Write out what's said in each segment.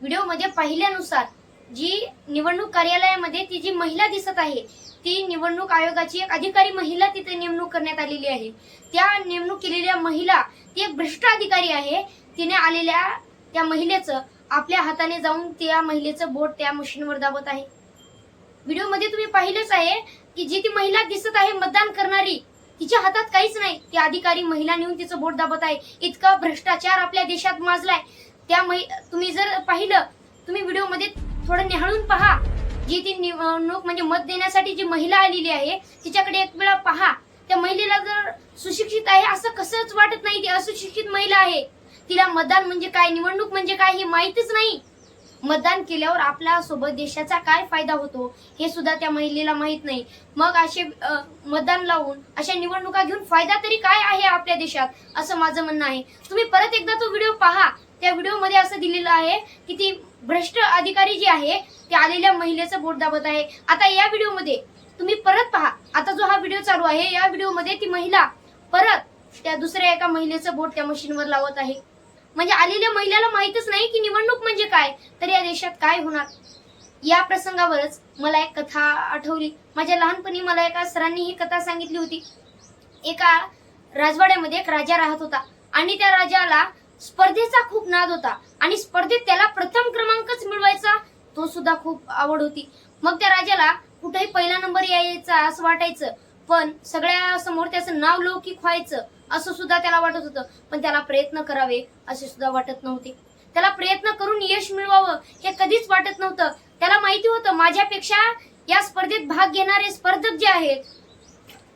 व्हिडिओमध्ये पाहिल्यानुसार जी निवडणूक कार्यालयामध्ये ती जी महिला दिसत आहे ती निवडणूक आयोगाची एक अधिकारी महिला तिथे नेमणूक करण्यात आलेली आहे। त्या नेमणूक केलेल्या महिला ती एक भ्रष्ट अधिकारी आहे। तिने आलेल्या त्या महिलेचं आपल्या हाताने जाऊन त्या महिलेचं बोट त्या मशीनवर दाबत आहे। व्हिडिओमध्ये तुम्ही पाहिलेच आहे की जी ती महिला दिसत आहे मतदान करणारी, तिच्या हातात काहीच नाही, ती अधिकारी महिला नेऊन तिचं बोट दाबत आहे। इतका भ्रष्टाचार आपल्या देशात माजलाय। तुम्ही जर पाहिलं, तुम्ही व्हिडिओमध्ये थोडं निहाळून पहा, जी ती निवडणूक म्हणजे मत देण्यासाठी जी महिला आलेली आहे तिच्याकडे एक वेळा पहा। त्या महिलेला जर सुशिक्षित आहे असं कसंच वाटत नाही, ती असुशिक्षित महिला आहे। तिला मतदान म्हणजे काय, निवडणूक म्हणजे काय हे माहितीच नाही। मतदान केल्यावर आपल्या सोबत देशाचा काय फायदा होतो हे सुद्धा त्या महिलेला माहित नाही। मग असे मतदान लावून अशा निवडणुका घेऊन फायदा तरी काय आहे आपल्या देशात, असं माझं म्हणणं आहे। तुम्ही परत एकदा तो व्हिडिओ पहा। त्या व्हिडिओमध्ये असं दिलेलं आहे की ती भ्रष्ट अधिकारी जी आहे ती आलेल्या महिलेचं बोट दाबत आहे। आता या व्हिडिओमध्ये तुम्ही परत पहा, आता जो हा व्हिडिओ चालू आहे या व्हिडिओमध्ये ती महिला परत त्या दुसऱ्या एका महिलेचं बोट त्या मशीनवर लावत आहे। म्हणजे आलेल्या महिलेला माहितच नाही की निवडणूक म्हणजे काय, तर या देशात काय होणार। या प्रसंगावरच मला एक कथा आठवली। माझ्या लहानपणी मला एका सरांनी ही कथा सांगितली होती। एका राजवाड्यामध्ये एक राजा राहत होता आणि त्या राजाला स्पर्धेचा खूप नाद होता आणि स्पर्धेत त्याला प्रथम क्रमांकच मिळवायचा तो सुद्धा खूप आवड होती। मग त्या राजाला कुठेही पहिला नंबर यायचा असं वाटायचं, पण सगळ्या समोर त्याचं नाव लौकिक व्हायचं असं सुद्धा त्याला वाटत होतं, पण त्याला प्रयत्न करावे असे सुद्धा वाटत नव्हते। त्याला प्रयत्न करून यश मिळवावं हे कधीच वाटत नव्हतं। त्याला माहिती होतं माझ्यापेक्षा या स्पर्धेत भाग घेणारे स्पर्धक जे आहेत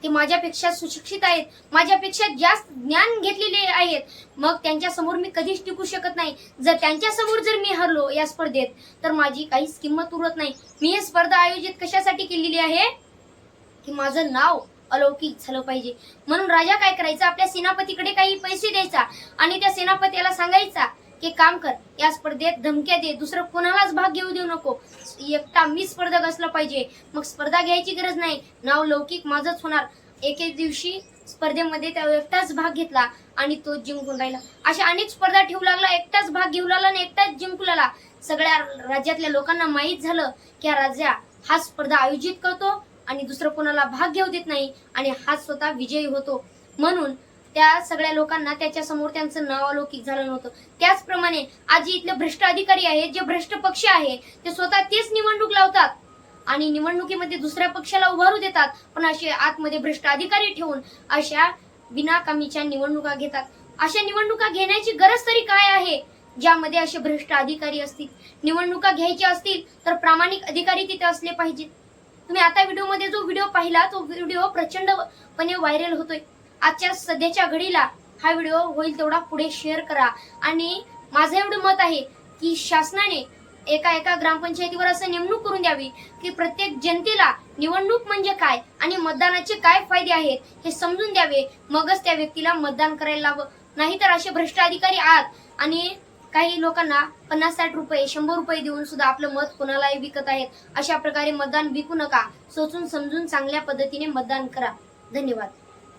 ते माझ्यापेक्षा सुशिक्षित आहेत, माझ्यापेक्षा जास्त ज्ञान घेतलेले आहेत, मग त्यांच्या समोर मी कधीच टिकू शकत नाही। जर त्यांच्या समोर जर मी हरलो या स्पर्धेत तर माझी काहीच किंमत उरत नाही। मी ही स्पर्धा आयोजित कशासाठी केलेली आहे की माझं नाव अलौकिक झालं पाहिजे। म्हणून राजा काय करायचा, आपल्या सेनापतीकडे काही पैसे द्यायचा आणि त्या सेनापतीला सांगायचा की काम कर, या स्पर्धेत धमक्या दे, दुसरं कोणालाच भाग घेऊ देऊ नको, एकटा मी स्पर्धक असला पाहिजे। मग स्पर्धा घ्यायची गरज नाही, नाव लौकिक माझंच होणार। एके दिवशी स्पर्धेमध्ये त्या एकटाच भाग घेतला आणि तो जिंकून राहिला। अशा अनेक स्पर्धा ठेवू लागला, एकटाच भाग घेऊ लागला आणि एकटाच जिंकू लागला। सगळ्या राज्यातल्या लोकांना माहित झालं की हा राजा हा स्पर्धा आयोजित करतो आणि दुसरं कोणाला भाग घेऊ देत नाही आणि हा स्वतः विजयी होतो। म्हणून त्या सगळ्या लोकांना त्याच्या समोर त्यांचं नाव अलौकिक झालं नव्हतं। त्याचप्रमाणे आज इथले भ्रष्ट अधिकारी आहेत, जे भ्रष्ट पक्ष आहे ते स्वतः तेच निवडणूक लावतात आणि निवडणुकीमध्ये दुसऱ्या पक्षाला उभारू देतात, पण असे आतमध्ये भ्रष्ट अधिकारी ठेवून अशा बिनाकामीच्या निवडणुका घेतात। अशा निवडणुका घेण्याची गरज तरी काय आहे ज्यामध्ये असे भ्रष्ट अधिकारी असतील। निवडणुका घ्यायच्या असतील तर प्रामाणिक अधिकारी तिथे असले पाहिजेत। तुम्ही आता व्हिडिओमध्ये जो व्हिडिओ पाहिला तो व्हिडिओ प्रचंडपणे व्हायरल होतोय। आजच्या सध्याच्या घडीला हा व्हिडिओ होईल तेवढा पुढे शेअर करा आणि माझं एवढं मत आहे की शासनाने एका ग्रामपंचायतीवर असं नेमणूक करून द्यावी की प्रत्येक जनतेला निवडणूक म्हणजे काय आणि मतदानाचे काय फायदे आहेत हे समजून द्यावे, मगच त्या व्यक्तीला मतदान करायला लावं। नाहीतर असे भ्रष्ट अधिकारी आहात आणि काही लोकांना 50-60 रुपये 100 रुपये देऊन सुद्धा आपलं मत कोणालाही विकत आहेत। अशा प्रकारे मतदान विकू नका, सोचून समजून चांगल्या पद्धतीने मतदान करा। धन्यवाद।